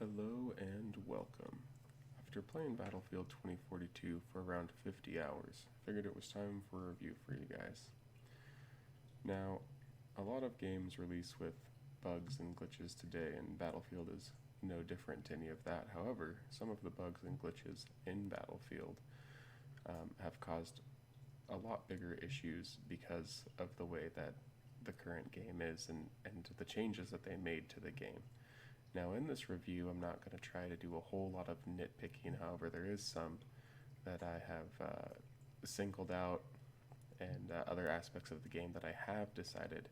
Hello and welcome. After playing Battlefield 2042 for around 50 hours, I figured it was time for a review for you guys. Now, a lot of games release with bugs and glitches today, and Battlefield is no different to any of that. However, some of the bugs and glitches in Battlefield have caused a lot bigger issues because of the way that the current game is and the changes that they made to the game. Now, in this review, I'm not going to try to do a whole lot of nitpicking. However, there is some that I have singled out, and other aspects of the game that I have decided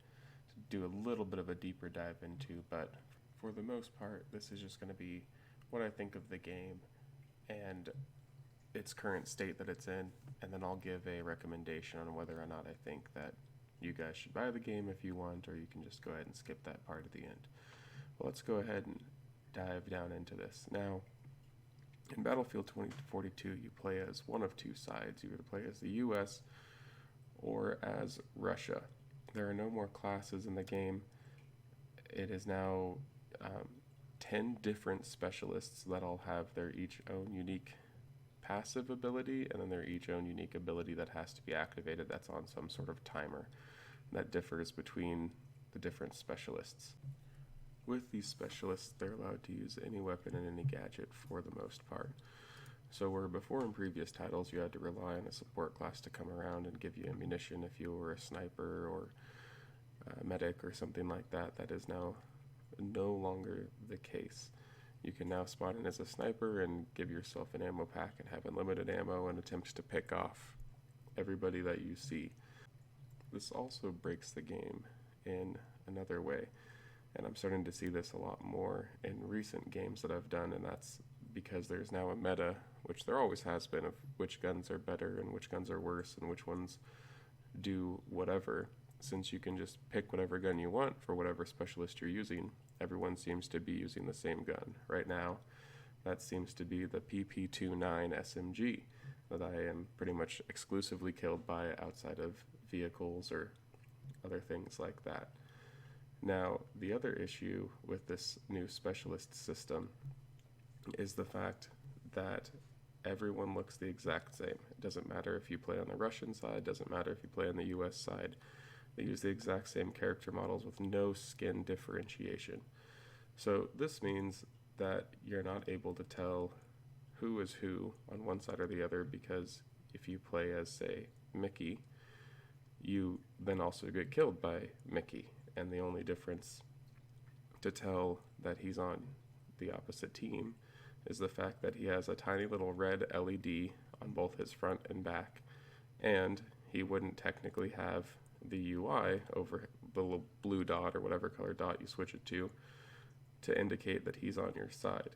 to do a little bit of a deeper dive into. But for the most part, this is just going to be what I think of the game and its current state that it's in, and then I'll give a recommendation on whether or not I think that you guys should buy the game if you want, or you can just go ahead and skip that part at the end. Well, let's go ahead and dive down into this. Now, in Battlefield 2042, you play as one of two sides. You either play as the US or as Russia. There are no more classes in the game. It is now 10 different specialists that all have their each own unique passive ability, and then their each own unique ability that has to be activated that's on some sort of timer that differs between the different specialists. With these specialists, they're allowed to use any weapon and any gadget for the most part. So where before in previous titles you had to rely on a support class to come around and give you ammunition if you were a sniper or a medic or something like that, that is now no longer the case. You can now spawn in as a sniper and give yourself an ammo pack and have unlimited ammo and attempt to pick off everybody that you see. This also breaks the game in another way. And I'm starting to see this a lot more in recent games that I've done, and that's because there's now a meta, which there always has been, of which guns are better and which guns are worse and which ones do whatever. Since you can just pick whatever gun you want for whatever specialist you're using, everyone seems to be using the same gun. Right now, that seems to be the PP29 SMG that I am pretty much exclusively killed by outside of vehicles or other things like that. Now, the other issue with this new specialist system is the fact that everyone looks the exact same. It doesn't matter if you play on the Russian side, doesn't matter if you play on the US side. They use the exact same character models with no skin differentiation. So this means that you're not able to tell who is who on one side or the other, because if you play as, say, Mickey, you then also get killed by Mickey. And the only difference to tell that he's on the opposite team is the fact that he has a tiny little red LED on both his front and back, and he wouldn't technically have the UI over the little blue dot or whatever color dot you switch it to indicate that he's on your side.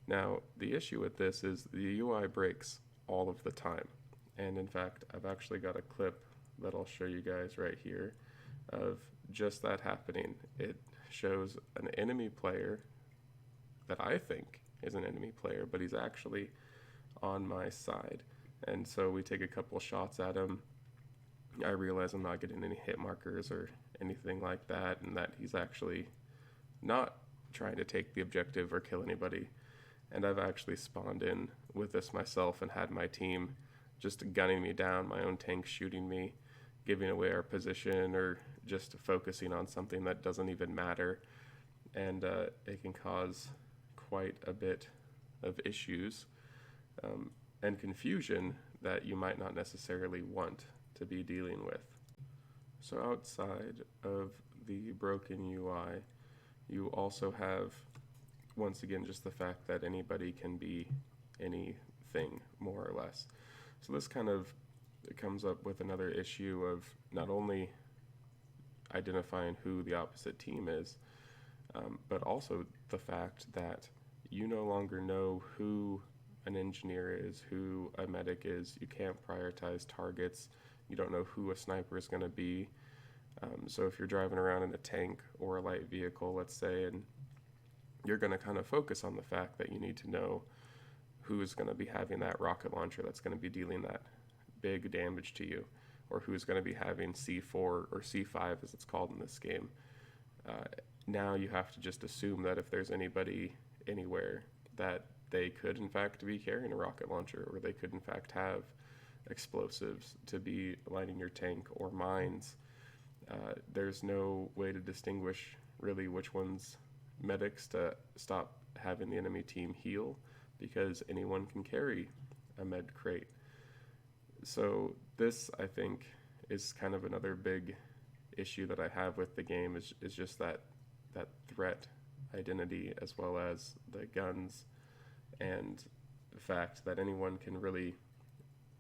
Now, the issue with this is the UI breaks all of the time, and in fact, I've actually got a clip that I'll show you guys right here of just that happening. It shows an enemy player that I think is an enemy player, but he's actually on my side. And so we take a couple shots at him. I realize I'm not getting any hit markers or anything like that, and that he's actually not trying to take the objective or kill anybody. And I've actually spawned in with this myself and had my team just gunning me down, my own tank shooting me, giving away our position, or just focusing on something that doesn't even matter. And it can cause quite a bit of issues and confusion that you might not necessarily want to be dealing with. So outside of the broken UI, you also have, once again, just the fact that anybody can be anything, more or less. So this kind of comes up with another issue of not only identifying who the opposite team is, but also the fact that you no longer know who an engineer is, who a medic is. You can't prioritize targets. You don't know who a sniper is going to be. So if you're driving around in a tank or a light vehicle, let's say, and you're going to kind of focus on the fact that you need to know who's going to be having that rocket launcher that's going to be dealing that big damage to you, or who's going to be having C4 or C5 as it's called in this game. Now you have to just assume that if there's anybody anywhere that they could in fact be carrying a rocket launcher, or they could in fact have explosives to be lighting your tank, or mines. There's no way to distinguish really which one's medics to stop having the enemy team heal, because anyone can carry a med crate. So this, I think, is kind of another big issue that I have with the game, is just that threat identity, as well as the guns, and the fact that anyone can really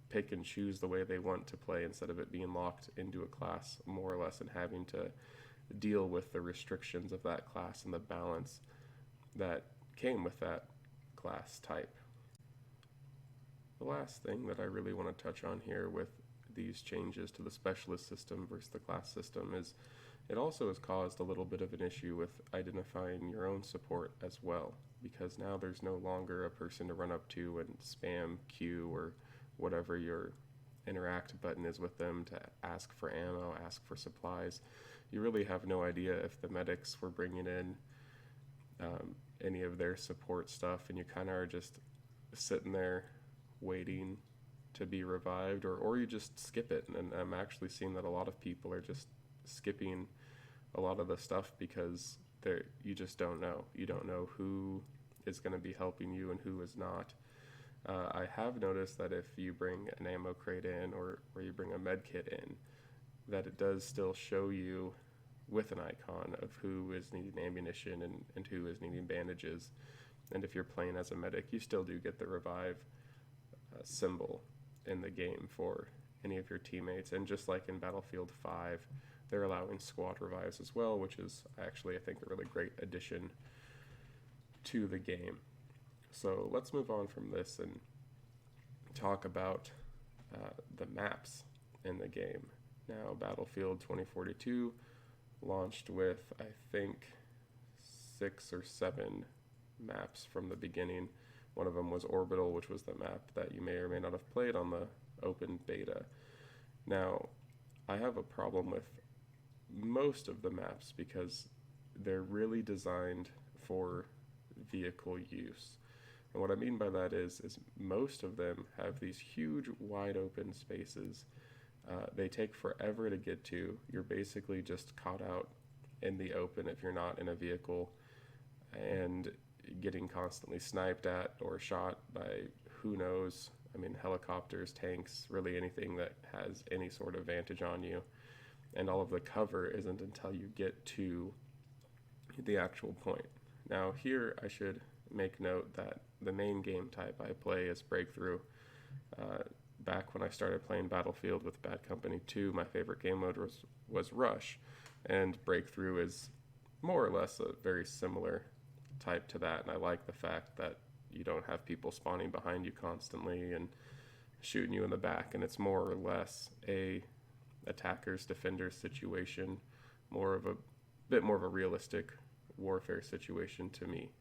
pick and choose the way they want to play, instead of it being locked into a class more or less, and having to deal with the restrictions of that class and the balance that came with that class type. The last thing that I really want to touch on here with these changes to the specialist system versus the class system is it also has caused a little bit of an issue with identifying your own support as well, because now there's no longer a person to run up to and spam Q or whatever your interact button is with them to ask for ammo, ask for supplies. You really have no idea if the medics were bringing in any of their support stuff, and you kind of are just sitting there waiting to be revived, or you just skip it. And I'm actually seeing that a lot of people are just skipping a lot of the stuff because you just don't know. You don't know who is going to be helping you and who is not. I have noticed that if you bring an ammo crate in, or you bring a med kit in, that it does still show you with an icon of who is needing ammunition and who is needing bandages. And if you're playing as a medic, you still do get the revive symbol in the game for any of your teammates. And just like in Battlefield 5, they're allowing squad revives as well, which is actually, I think, a really great addition to the game. So let's move on from this and talk about the maps in the game. Now, Battlefield 2042 launched with, I think, 6 or 7 maps from the beginning. One of them was Orbital, which was the map that you may or may not have played on the open beta. Now, I have a problem with most of the maps because they're really designed for vehicle use. And what I mean by that is most of them have these huge wide open spaces. They take forever to get to. You're basically just caught out in the open if you're not in a vehicle, and getting constantly sniped at or shot by who knows. I mean, helicopters, tanks, really anything that has any sort of vantage on you. And all of the cover isn't until you get to the actual point. Now here I should make note that the main game type I play is Breakthrough. Back when I started playing Battlefield with Bad Company 2, my favorite game mode was Rush, and Breakthrough is more or less a very similar type to that, and I like the fact that you don't have people spawning behind you constantly and shooting you in the back, and it's more or less a attackers defenders situation, bit more of a realistic warfare situation to me.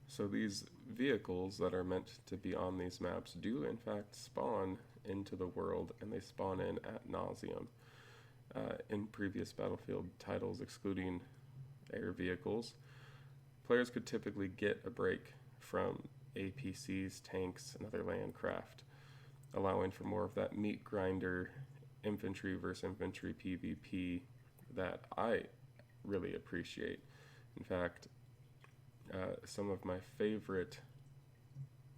So these vehicles that are meant to be on these maps do in fact spawn into the world, and they spawn in ad nauseum. In previous Battlefield titles, excluding air vehicles, players could typically get a break from APCs, tanks, and other land craft, allowing for more of that meat grinder infantry versus infantry PvP that I really appreciate. In fact, some of my favorite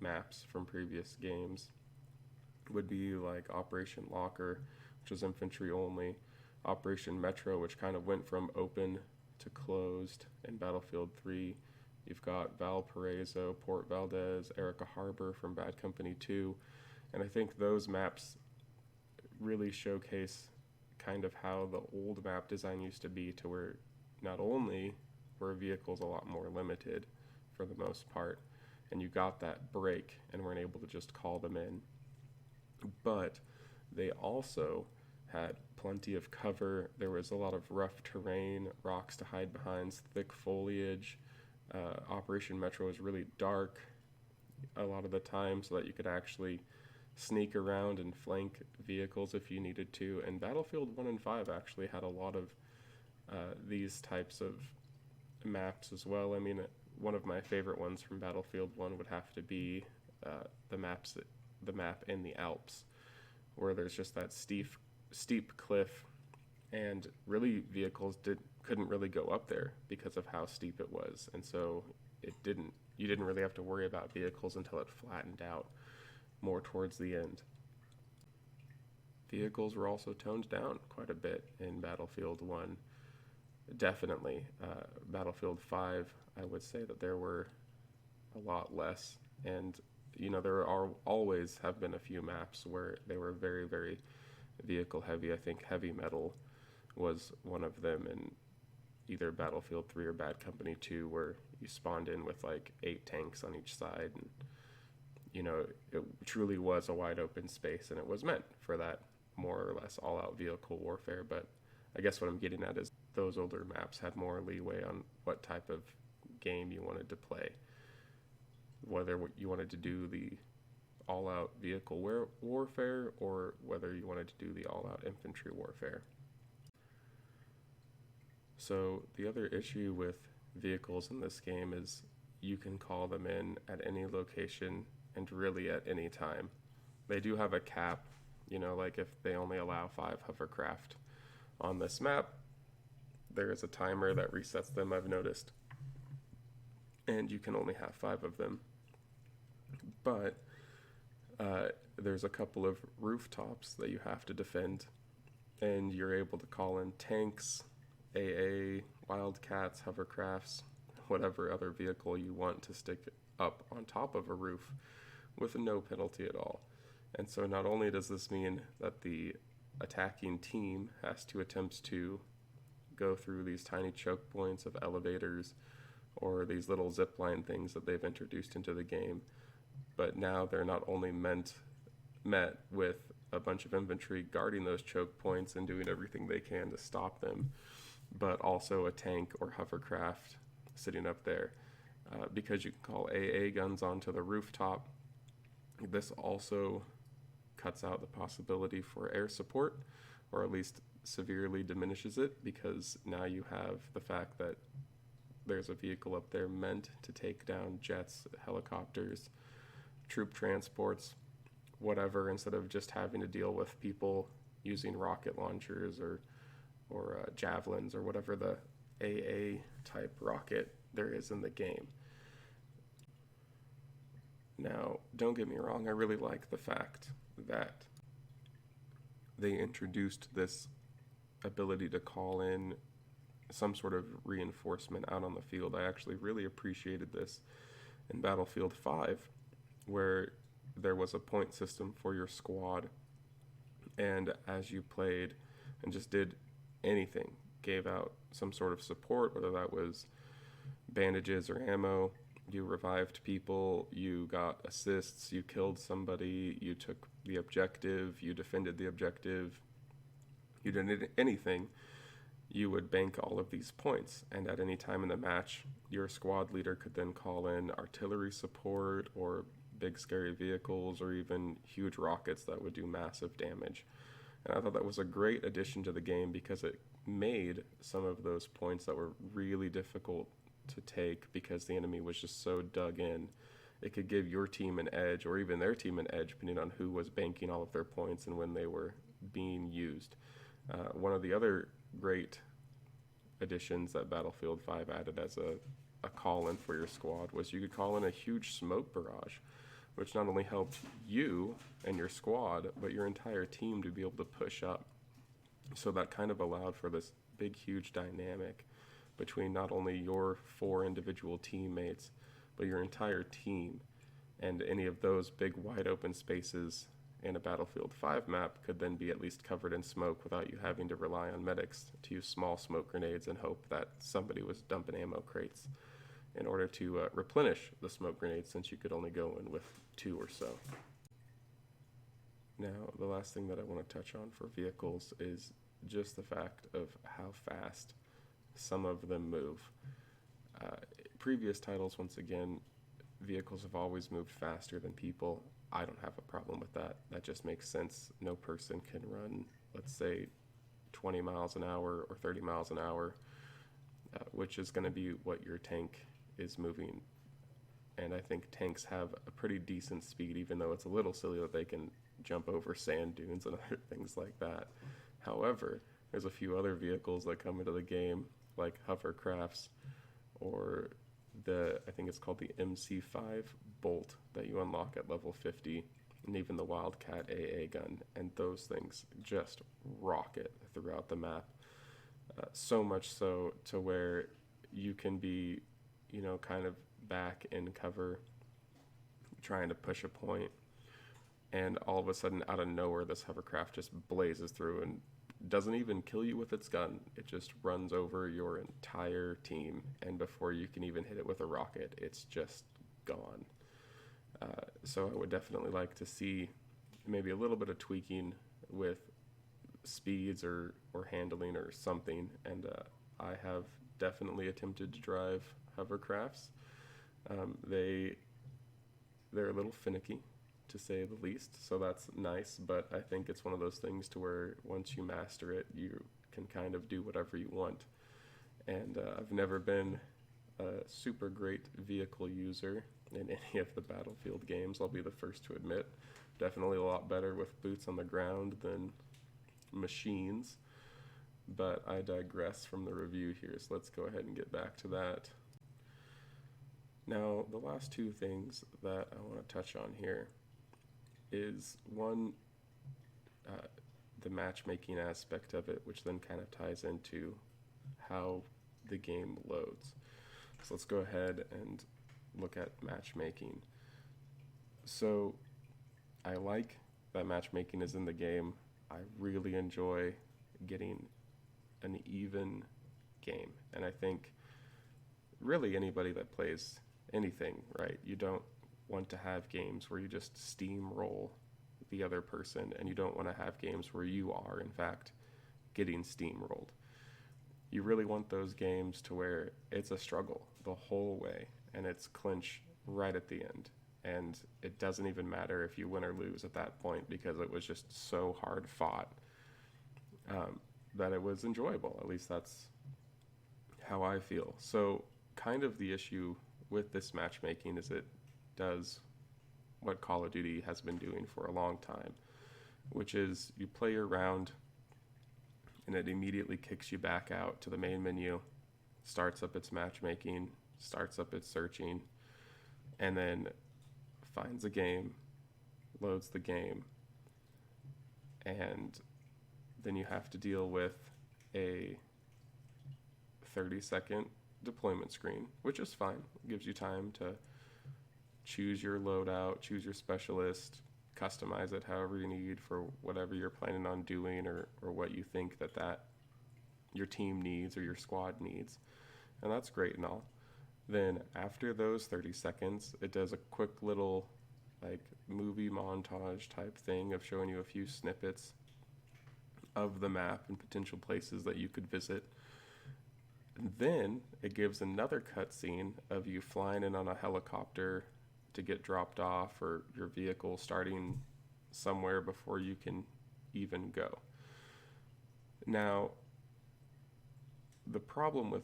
maps from previous games would be like Operation Locker, which was infantry only, Operation Metro, which kind of went from open to closed in Battlefield 3. You've got Valparaiso, Port Valdez, Erica Harbor from Bad Company 2, and I think those maps really showcase kind of how the old map design used to be, to where not only were vehicles a lot more limited for the most part, and you got that break and weren't able to just call them in, but they also had plenty of cover. There was a lot of rough terrain, rocks to hide behind, thick foliage. Operation Metro was really dark a lot of the time, so that you could actually sneak around and flank vehicles if you needed to. And Battlefield 1 and 5 actually had a lot of these types of maps as well. I mean, one of my favorite ones from Battlefield 1 would have to be the map in the Alps, where there's just that steep cliff, and really vehicles couldn't really go up there because of how steep it was, and so you didn't really have to worry about vehicles until it flattened out more towards the end. Vehicles were also toned down quite a bit in Battlefield 1. Definitely. Battlefield 5, I would say that there were a lot less. And, there always have been a few maps where they were very, very vehicle heavy. I think Heavy Metal was one of them in either Battlefield 3 or Bad Company 2, where you spawned in with like 8 tanks on each side. And, it truly was a wide open space, and it was meant for that more or less all-out vehicle warfare. But I guess what I'm getting at is those older maps had more leeway on what type of game you wanted to play, whether you wanted to do the all-out vehicle warfare or whether you wanted to do the all-out infantry warfare. So the other issue with vehicles in this game is you can call them in at any location and really at any time. They do have a cap, like if they only allow 5 hovercraft on this map, there is a timer that resets them, I've noticed, and you can only have 5 of them. But there's a couple of rooftops that you have to defend, and you're able to call in tanks, AA, Wildcats, hovercrafts, whatever other vehicle you want to stick up on top of a roof with no penalty at all. And so not only does this mean that the attacking team has to attempt to go through these tiny choke points of elevators or these little zipline things that they've introduced into the game, but now they're not only met with a bunch of infantry guarding those choke points and doing everything they can to stop them, but also a tank or hovercraft sitting up there. Because you can call AA guns onto the rooftop, this also cuts out the possibility for air support, or at least severely diminishes it, because now you have the fact that there's a vehicle up there meant to take down jets, helicopters, troop transports, whatever, instead of just having to deal with people using rocket launchers or javelins or whatever the AA type rocket there is in the game. Now, don't get me wrong, I really like the fact that they introduced this ability to call in some sort of reinforcement out on the field. I actually really appreciated this in Battlefield 5, where there was a point system for your squad, and as you played and just did anything, gave out some sort of support, whether that was bandages or ammo, you revived people, you got assists, you killed somebody, you took the objective, you defended the objective, you did anything, you would bank all of these points. And at any time in the match, your squad leader could then call in artillery support or big scary vehicles or even huge rockets that would do massive damage. And I thought that was a great addition to the game, because it made some of those points that were really difficult to take because the enemy was just so dug in. It could give your team an edge, or even their team an edge, depending on who was banking all of their points and when they were being used. One of the other great additions that Battlefield 5 added as a call-in for your squad was you could call in a huge smoke barrage, which not only helped you and your squad, but your entire team to be able to push up. So that kind of allowed for this big, huge dynamic between not only your 4 individual teammates, but your entire team. And any of those big, wide open spaces in a Battlefield 5 map could then be at least covered in smoke without you having to rely on medics to use small smoke grenades and hope that somebody was dumping ammo crates in order to replenish the smoke grenades, since you could only go in with 2 or so. Now, the last thing that I want to touch on for vehicles is just the fact of how fast some of them move. Previous titles, once again, vehicles have always moved faster than people. I don't have a problem with that. That just makes sense. No person can run, let's say, 20 miles an hour or 30 miles an hour, which is going to be what your tank is moving, and I think tanks have a pretty decent speed, even though it's a little silly that they can jump over sand dunes and other things like that. However, there's a few other vehicles that come into the game, like hovercrafts, or I think it's called the MC5 Bolt that you unlock at level 50, and even the Wildcat AA gun, and those things just rocket throughout the map. So much so to where you can be, kind of back in cover trying to push a point, and all of a sudden, out of nowhere, this hovercraft just blazes through and doesn't even kill you with its gun. It just runs over your entire team, and before you can even hit it with a rocket, it's just gone. So I would definitely like to see maybe a little bit of tweaking with speeds or handling or something. And I have definitely attempted to drive hovercrafts. They're a little finicky, to say the least, so that's nice, but I think it's one of those things to where once you master it, you can kind of do whatever you want. And I've never been a super great vehicle user in any of the Battlefield games, I'll be the first to admit. Definitely a lot better with boots on the ground than machines, but I digress from the review here, so let's go ahead and get back to that. Now, the last two things that I want to touch on here is one, the matchmaking aspect of it, which then kind of ties into how the game loads. So let's go ahead and look at matchmaking. So I like that matchmaking is in the game. I really enjoy getting an even game, and I think really anybody that plays anything, right? You don't want to have games where you just steamroll the other person, and you don't want to have games where you are, in fact, getting steamrolled. You really want those games to where it's a struggle the whole way, and it's clinch right at the end. And it doesn't even matter if you win or lose at that point, because it was just so hard fought that it was enjoyable. At least that's how I feel. So kind of the issue with this matchmaking is it does what Call of Duty has been doing for a long time, which is you play your round and it immediately kicks you back out to the main menu, starts up its matchmaking, starts up its searching, and then finds a game, loads the game, and then you have to deal with a 30-second deployment screen, which is fine. It gives you time to choose your loadout, choose your specialist, customize it however you need for whatever you're planning on doing, or what you think that your team needs or your squad needs. And that's great and all. Then after those 30 seconds, it does a quick little like movie montage type thing of showing you a few snippets of the map and potential places that you could visit. And then it gives another cutscene of you flying in on a helicopter to get dropped off, or your vehicle starting somewhere before you can even go. Now, the problem with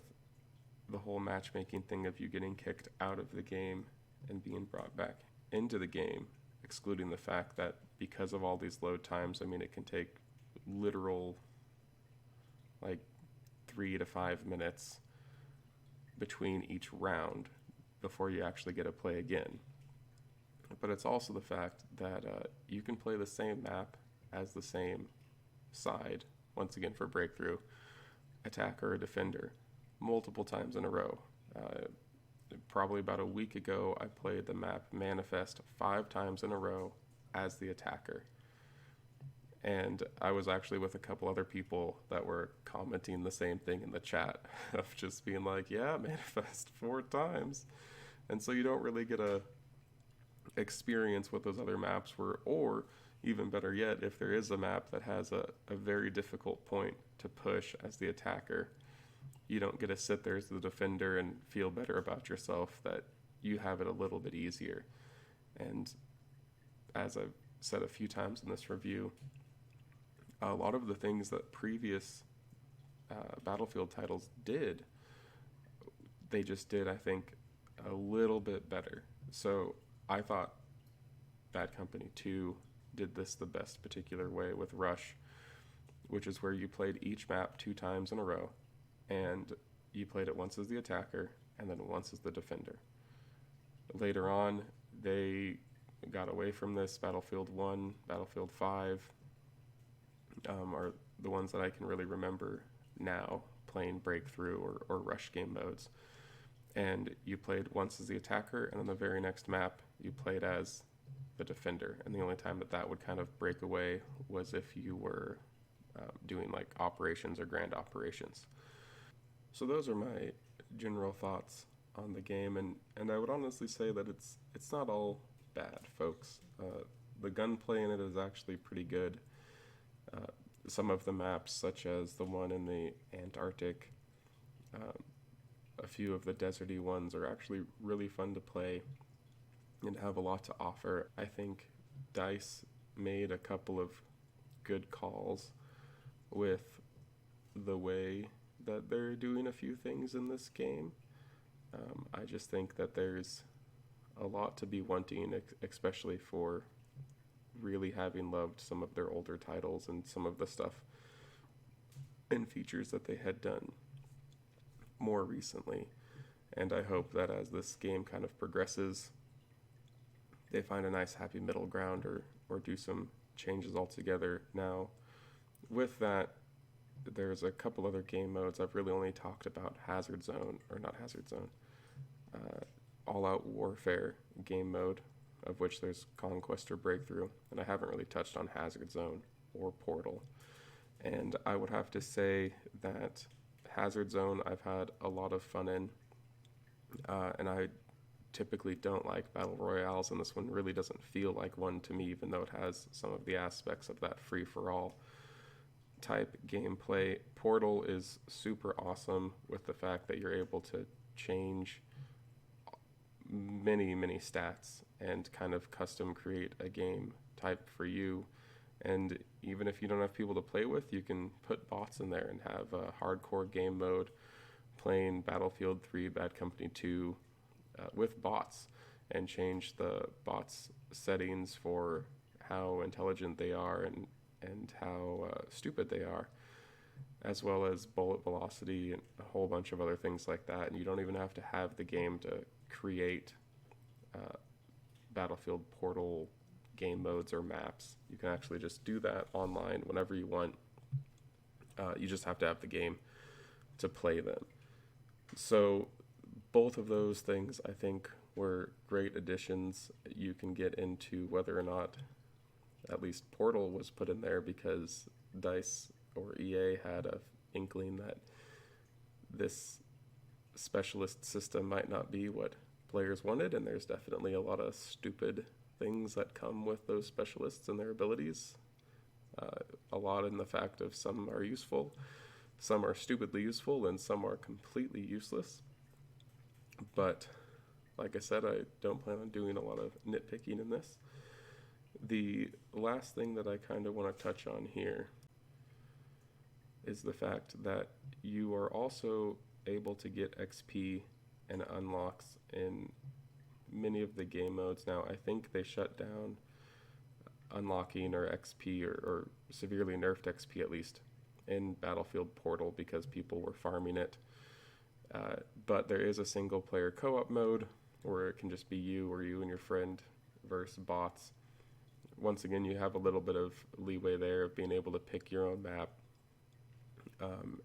the whole matchmaking thing of you getting kicked out of the game and being brought back into the game, excluding the fact that because of all these load times, I mean, it can take literal like 3 to 5 minutes between each round before you actually get to play again. But it's also the fact that you can play the same map as the same side, once again for Breakthrough, attacker or defender, multiple times in a row. Probably about a week ago, I played the map Manifest 5 times in a row as the attacker. And I was actually with a couple other people that were commenting the same thing in the chat of just being like, yeah, Manifest 4 times. And so you don't really get a experience what those other maps were, or even better yet, if there is a map that has a very difficult point to push as the attacker, you don't get to sit there as the defender and feel better about yourself that you have it a little bit easier. And as I've said a few times in this review, a lot of the things that previous Battlefield titles did, they just did, I think, a little bit better. So I thought Bad Company 2 did this the best particular way with Rush, which is where you played each map 2 times in a row, and you played it once as the attacker and then once as the defender. Later on, they got away from this. Battlefield 1, Battlefield 5 are the ones that I can really remember now playing Breakthrough or Rush game modes. And you played once as the attacker, and then the very next map you played as the defender. And the only time that would kind of break away was if you were doing like operations or grand operations. So those are my general thoughts on the game, and I would honestly say that it's not all bad, folks. The gunplay in it is actually pretty good. Some of the maps, such as the one in the Antarctic, a few of the deserty ones, are actually really fun to play and have a lot to offer. I think DICE made a couple of good calls with the way that they're doing a few things in this game. I just think that there's a lot to be wanting, especially for really having loved some of their older titles and some of the stuff and features that they had done more recently. And I hope that as this game kind of progresses, they find a nice happy middle ground or do some changes altogether. Now, with that, there's a couple other game modes. I've really only talked about All Out Warfare game mode, of which there's Conquest or Breakthrough, and I haven't really touched on Hazard Zone or Portal. And I would have to say that Hazard Zone I've had a lot of fun in, and I typically don't like battle royales, and this one really doesn't feel like one to me, even though it has some of the aspects of that free-for-all type gameplay. Portal is super awesome with the fact that you're able to change many stats and kind of custom create a game type for you. And even if you don't have people to play with, you can put bots in there and have a hardcore game mode playing Battlefield 3, Bad Company 2 with bots, and change the bots' settings for how intelligent they are and how stupid they are, as well as bullet velocity and a whole bunch of other things like that. And you don't even have to have the game to create Battlefield Portal game modes or maps. You can actually just do that online whenever you want. You just have to have the game to play them. So both of those things, I think, were great additions. You can get into whether or not at least Portal was put in there because DICE or EA had a inkling that this specialist system might not be what players wanted, and there's definitely a lot of stupid things that come with those specialists and their abilities. A lot in the fact of some are useful, some are stupidly useful, and some are completely useless. But like I said, I don't plan on doing a lot of nitpicking in this. The last thing that I kind of want to touch on here is the fact that you are also able to get XP and unlocks in many of the game modes. Now, I think they shut down unlocking or XP or severely nerfed XP at least in Battlefield Portal because people were farming it. But there is a single player co-op mode where it can just be you or you and your friend versus bots. Once again, you have a little bit of leeway there of being able to pick your own map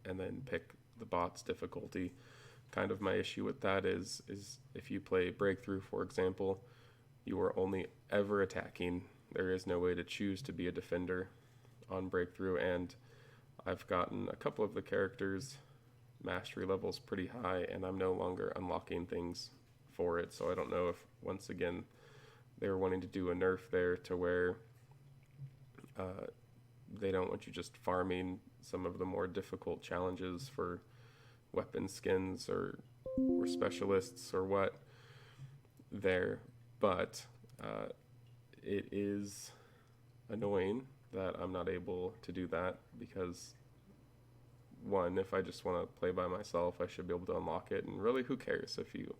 and then pick the bot's difficulty. Kind of my issue with that is if you play Breakthrough, for example, you are only ever attacking. There is no way to choose to be a defender on Breakthrough, and I've gotten a couple of the characters' mastery levels pretty high, and I'm no longer unlocking things for it, so I don't know if, once again, they were wanting to do a nerf there to where they don't want you just farming some of the more difficult challenges for weapon skins or specialists or what there. But it is annoying that I'm not able to do that because, one, if I just want to play by myself, I should be able to unlock it, and really, who cares if you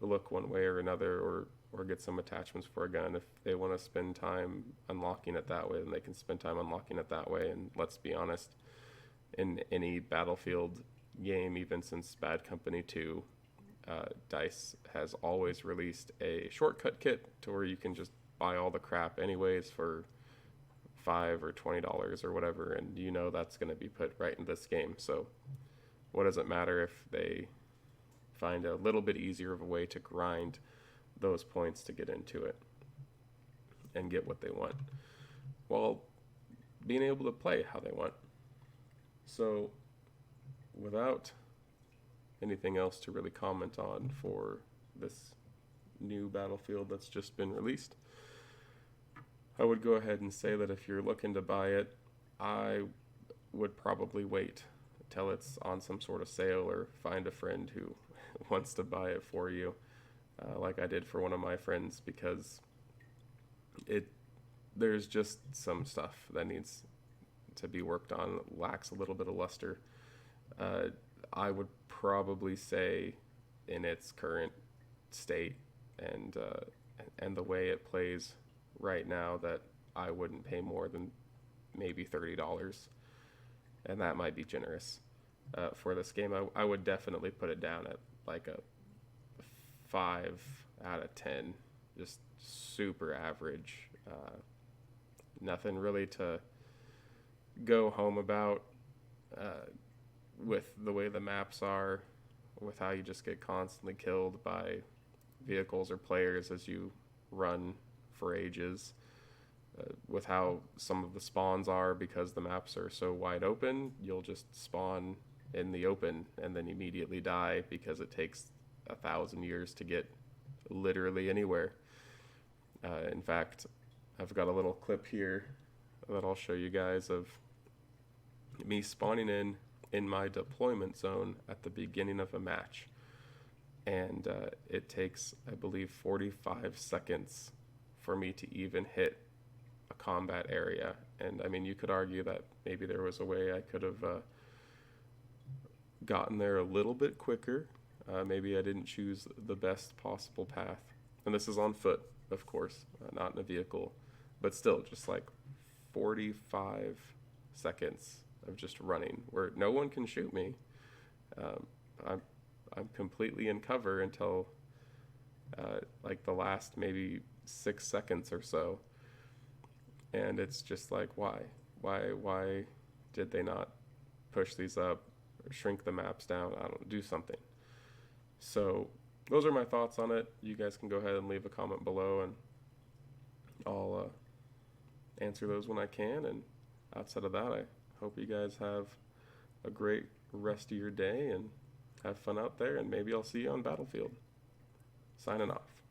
look one way or another, or get some attachments for a gun. If they want to spend time unlocking it that way, then they can spend time unlocking it that way. And let's be honest, in any Battlefield game, even since Bad Company 2, DICE has always released a shortcut kit to where you can just buy all the crap anyways for $5 or $20 or whatever, and you know that's going to be put right in this game. So what does it matter if they find a little bit easier of a way to grind those points to get into it and get what they want, while being able to play how they want? So without anything else to really comment on for this new Battlefield that's just been released, I would go ahead and say that if you're looking to buy it, I would probably wait until it's on some sort of sale, or find a friend who wants to buy it for you, like I did for one of my friends, because there's just some stuff that needs to be worked on. It lacks a little bit of luster. I would probably say in its current state and the way it plays right now, that I wouldn't pay more than maybe $30, and that might be generous for this game. I would definitely put it down at like a 5 out of 10, just super average. Nothing really to go home about with the way the maps are, with how you just get constantly killed by vehicles or players as you run for ages, with how some of the spawns are, because the maps are so wide open. You'll just spawn in the open and then immediately die, because it takes 1,000 years to get literally anywhere. In fact, I've got a little clip here that I'll show you guys of me spawning in my deployment zone at the beginning of a match, and it takes, I believe, 45 seconds for me to even hit a combat area. And I mean, you could argue that maybe there was a way I could have gotten there a little bit quicker. Maybe I didn't choose the best possible path, and this is on foot, of course, not in a vehicle, but still, just like 45 seconds of just running where no one can shoot me. I'm completely in cover until like the last maybe 6 seconds or so, and it's just like, why did they not push these up, or shrink the maps down? I don't do something. So those are my thoughts on it. You guys can go ahead and leave a comment below, and I'll answer those when I can. And outside of that, I hope you guys have a great rest of your day and have fun out there, and maybe I'll see you on Battlefield. Signing off.